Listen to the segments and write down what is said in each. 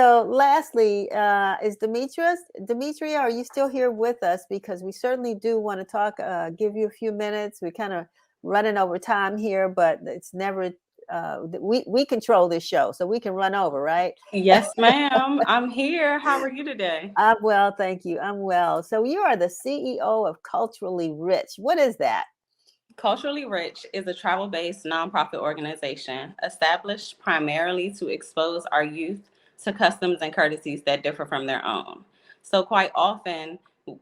So lastly, is Demetria, are you still here with us? Because we certainly do want to talk, give you a few minutes. We're kind of running over time here, but it's never, we control this show, so we can run over, right? Yes, ma'am. I'm here. How are you today? I'm well, thank you. I'm well. So you are the CEO of Culturally Rich. What is that? Culturally Rich is a travel-based nonprofit organization established primarily to expose our youth to customs and courtesies that differ from their own. So quite often,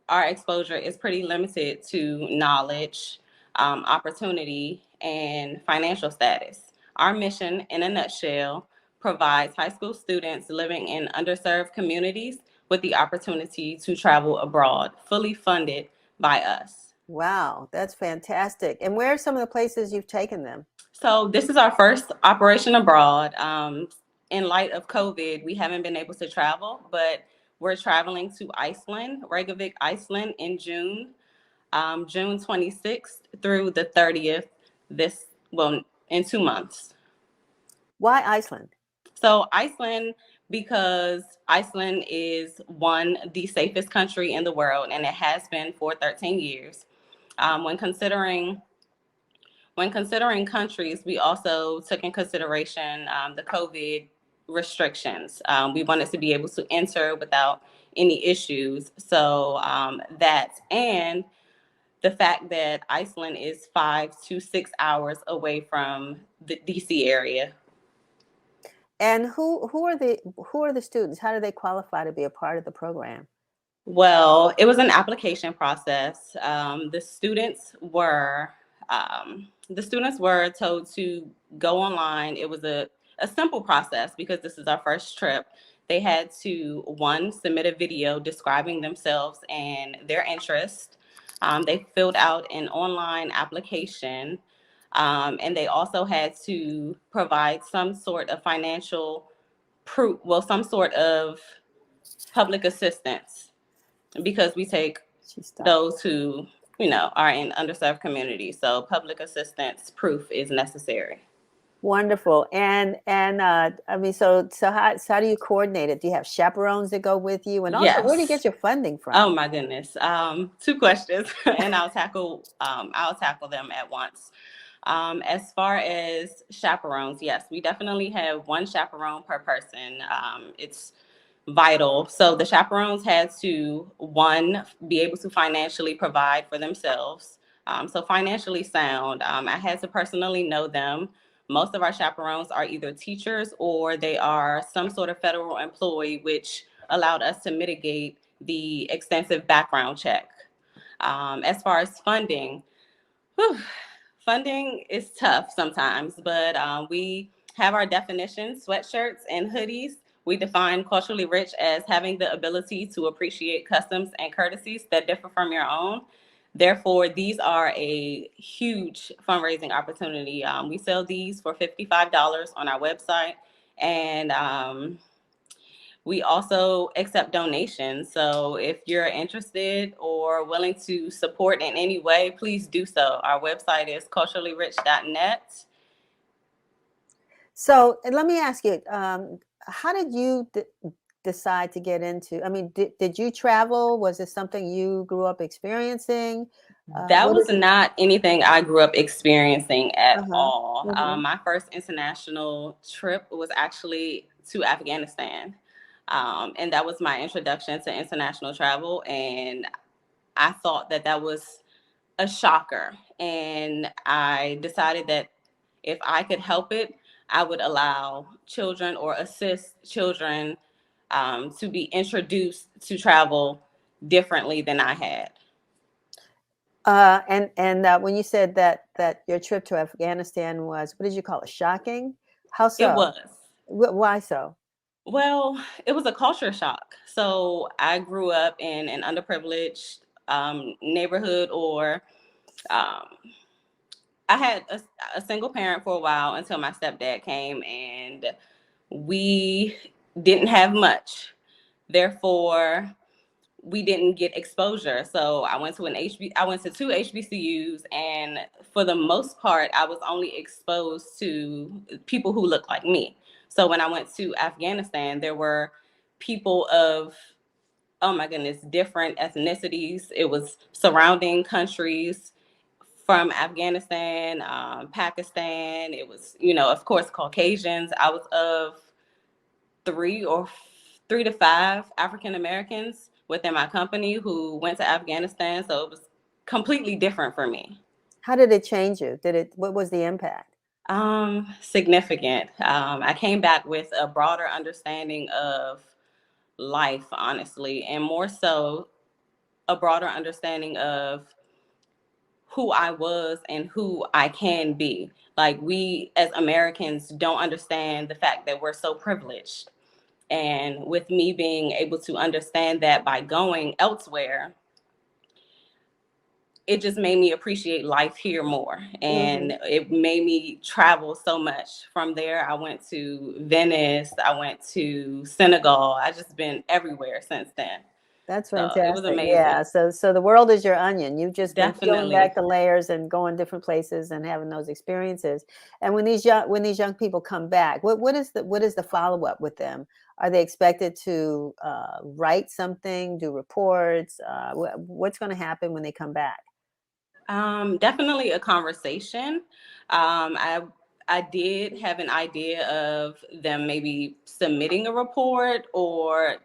our exposure is pretty limited to knowledge, opportunity, and financial status. Our mission, in a nutshell, provides high school students living in underserved communities with the opportunity to travel abroad, fully funded by us. Wow, that's fantastic. And where are some of the places you've taken them? So this is our first operation abroad. In light of COVID, we haven't been able to travel, but we're traveling to Iceland, Reykjavik, Iceland in June, June 26th through the 30th, in 2 months. Why Iceland? So Iceland, because Iceland is the safest country in the world, and it has been for 13 years. Um, when considering When considering countries, we also took in consideration the COVID restrictions. We wanted to be able to enter without any issues. So that and the fact that Iceland is 5 to 6 hours away from the DC area. And who are the students? How do they qualify to be a part of the program? Well, it was an application process. The students were told to go online. It was a simple process because this is our first trip. They had to, one, submit a video describing themselves and their interest. They filled out an online application, and they also had to provide some sort of financial proof, well, some sort of public assistance because we take those who are in underserved communities. So public assistance proof is necessary. Wonderful. And I mean, so how do you coordinate it? Do you have chaperones that go with you? And also, where do you get Yes. your funding from? Oh my goodness. Two questions, and I'll tackle them at once. As far as chaperones, yes, we definitely have one chaperone per person. It's vital. So the chaperones had to, one, be able to financially provide for themselves. So financially sound. I had to personally know them. Most of our chaperones are either teachers or they are some sort of federal employee, which allowed us to mitigate the extensive background check. As far as funding, whew, funding is tough sometimes, but we have our definitions: sweatshirts and hoodies. We define culturally rich as having the ability to appreciate customs and courtesies that differ from your own. Therefore, these are a huge fundraising opportunity. We sell these for $55 on our website, and we also accept donations. So if you're interested or willing to support in any way, please do so. Our website is culturallyrich.net. So let me ask you, how did you decide to get into? I mean, did you travel? Was it something you grew up experiencing? That What was is it? not anything I grew up experiencing at Uh-huh. all. Uh-huh. My first international trip was actually to Afghanistan. And that was my introduction to international travel. And I thought that that was a shocker. And I decided that if I could help it, I would allow children or assist children to be introduced to travel differently than I had. And when you said that your trip to Afghanistan was, what did you call it? Shocking? How It so? was. Why so? Well, it was a culture shock. So I grew up in an underprivileged neighborhood, or um, I had a single parent for a while until my stepdad came, and we didn't have much. Therefore, we didn't get exposure. So I went to two HBCUs, and for the most part, I was only exposed to people who looked like me. So when I went to Afghanistan, there were people of, oh my goodness, different ethnicities. It was surrounding countries from Afghanistan, Pakistan. It was, of course, Caucasians. I was of three to five African Americans within my company who went to Afghanistan. So it was completely different for me. How did it change you? What was the impact? Significant. I came back with a broader understanding of life, honestly, and more so a broader understanding of who I was and who I can be. Like, we as Americans don't understand the fact that we're so privileged. And with me being able to understand that by going elsewhere, it just made me appreciate life here more. And it made me travel so much. From there, I went to Venice, I went to Senegal. I just been everywhere since then. That's So it was fantastic. amazing. Yeah. So the world is your onion. You've just been peeling Definitely. back the layers and going different places and having those experiences. And when these young people come back, what is the follow up with them? Are they expected to write something, do reports? What's going to happen when they come back? Definitely a conversation. I did have an idea of them maybe submitting a report or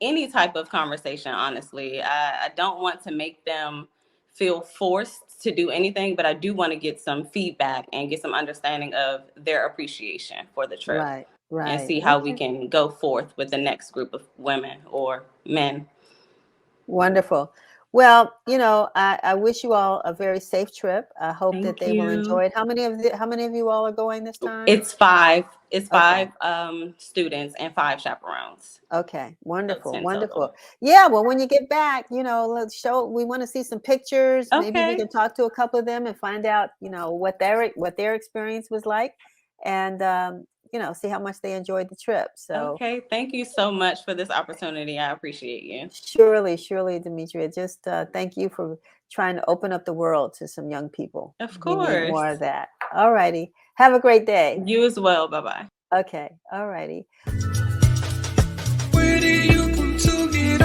any type of conversation, honestly. I don't want to make them feel forced to do anything, but I do want to get some feedback and get some understanding of their appreciation for the trip. Right. And Right. see how we can go forth with the next group of women or men. Wonderful. Well, I wish you all a very safe trip. I hope that Thank they will enjoy you. it. How many of you all are going this time? It's five. It's Okay. five students and five chaperones. Okay. So Wonderful. 10 Wonderful. total. Yeah. Well, when you get back, we want to see some pictures. Maybe we Okay. can talk to a couple of them and find out, what their experience was like, and see how much they enjoyed the trip. So Okay. Thank you so much for this opportunity. I appreciate you. surely, Demetria, just thank you for trying to open up the world to some young people. Of We need more course. of that. All righty. Have a great day. You as well. Bye-bye. Okay. All righty. Where did you come to get